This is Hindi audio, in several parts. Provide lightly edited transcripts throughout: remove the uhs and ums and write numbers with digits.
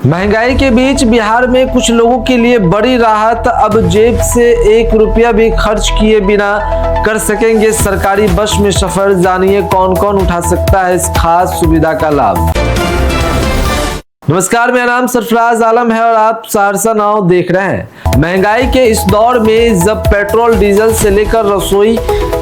महंगाई के बीच बिहार में कुछ लोगों के लिए बड़ी राहत। अब जेब से 1 रुपया भी खर्च किए बिना कर सकेंगे सरकारी बस में सफर। जानिए कौन कौन उठा सकता है इस खास सुविधा का लाभ। नमस्कार, मेरा नाम सरफराज आलम है और आप सहरसा नाउ देख रहे हैं। महंगाई के इस दौर में जब पेट्रोल डीजल से लेकर रसोई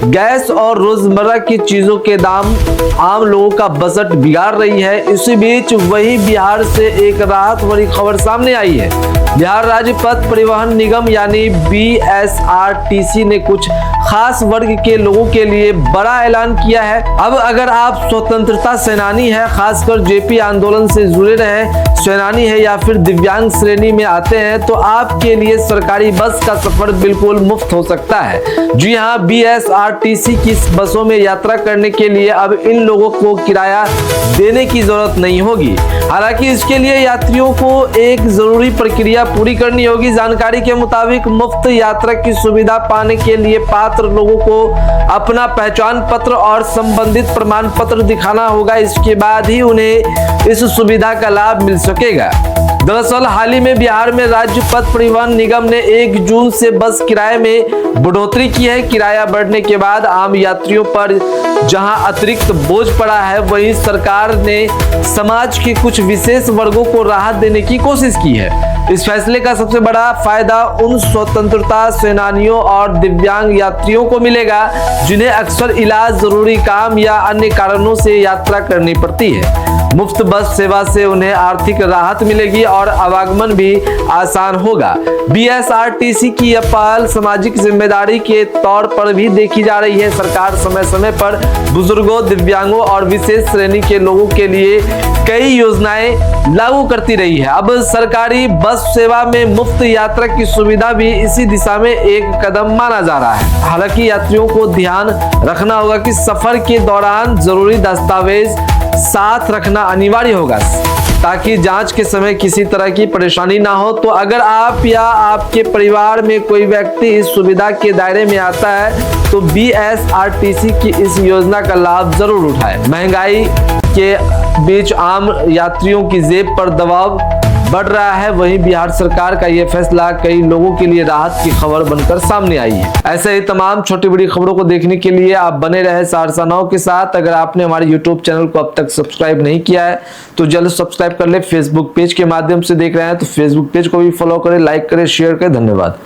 गैस और रोजमर्रा की चीजों के दाम आम लोगों का बजट बिगाड़ रही है, इसी बीच वही बिहार से एक राहत भरी खबर सामने आई है। बिहार राज्य पथ परिवहन निगम यानी BSRTC ने कुछ खास वर्ग के लोगों के लिए बड़ा ऐलान किया है। अब अगर आप स्वतंत्रता सेनानी है, खासकर जेपी आंदोलन से जुड़े रहे सेनानी है या फिर दिव्यांग श्रेणी में आते हैं, तो आपके लिए सरकारी बस का सफर बिल्कुल मुफ्त हो सकता है। जी हाँ, BSRTC की बसों में यात्रा करने के लिए अब इन लोगों को किराया देने की जरूरत नहीं होगी। हालांकि इसके लिए यात्रियों को एक जरूरी प्रक्रिया पूरी करनी होगी। जानकारी के मुताबिक मुफ्त यात्रा की सुविधा पाने के लिए पात्र लोगों को अपना पहचान पत्र और संबंधित प्रमाण पत्र दिखाना होगा। इसके बाद ही उन्हें इस सुविधा का लाभ मिल सकेगा। दरअसल हाल ही में बिहार में राज्य पथ परिवहन निगम ने 1 जून से बस किराए में बढ़ोतरी की है। किराया बढ़ने के बाद आम यात्रियों पर जहां अतिरिक्त बोझ पड़ा है, वहीं सरकार ने समाज के कुछ विशेष वर्गों को राहत देने की कोशिश की है। इस फैसले का सबसे बड़ा फायदा उन स्वतंत्रता सेनानियों और दिव्यांग यात्रियों को मिलेगा जिन्हें अक्सर इलाज, जरूरी काम या अन्य कारणों से यात्रा करनी पड़ती है। मुफ्त बस सेवा से उन्हें आर्थिक राहत मिलेगी और आवागमन भी आसान होगा। BSRTC की यह पहल सामाजिक जिम्मेदारी के तौर पर भी देखी जा रही है। सरकार समय समय पर बुजुर्गों, दिव्यांगों और विशेष श्रेणी के लोगों के लिए कई योजनाएं लागू करती रही है। अब सरकारी बस सेवा में मुफ्त यात्रा की सुविधा भी इसी दिशा में एक कदम माना जा रहा है। हालांकि यात्रियों को ध्यान रखना होगा कि सफर के दौरान जरूरी दस्तावेज साथ रखना अनिवार्य होगा ताकि जांच के समय किसी तरह की परेशानी ना हो। तो अगर आप या आपके परिवार में कोई व्यक्ति इस सुविधा के दायरे में आता है तो BSRTC की इस योजना का लाभ जरूर उठाएं। महंगाई के बीच आम यात्रियों की जेब पर दबाव बढ़ रहा है, वहीं बिहार सरकार का यह फैसला कई लोगों के लिए राहत की खबर बनकर सामने आई है। ऐसे ही तमाम छोटी बड़ी खबरों को देखने के लिए आप बने रहे सहरसा नाउ के साथ। अगर आपने हमारे YouTube चैनल को अब तक सब्सक्राइब नहीं किया है तो जल्द सब्सक्राइब कर ले। फेसबुक पेज के माध्यम से देख रहे हैं तो फेसबुक पेज को भी फॉलो करें, लाइक करें, शेयर करें। धन्यवाद।